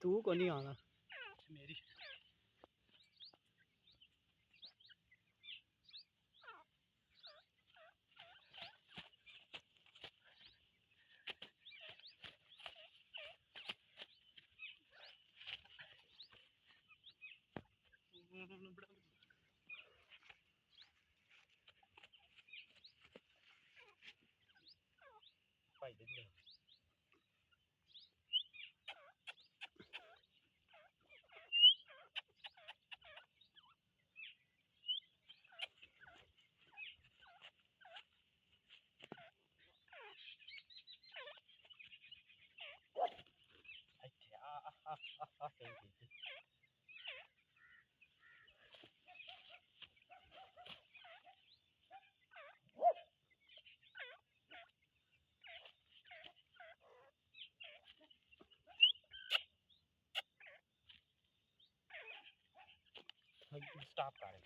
तू को नहीं आना मेरी ਭਾਈ ਦੇ ਦੇ ਇੱਥੇ ਆ ਸਹੀ ਜੀ ਸਟਾਪ ਕਰ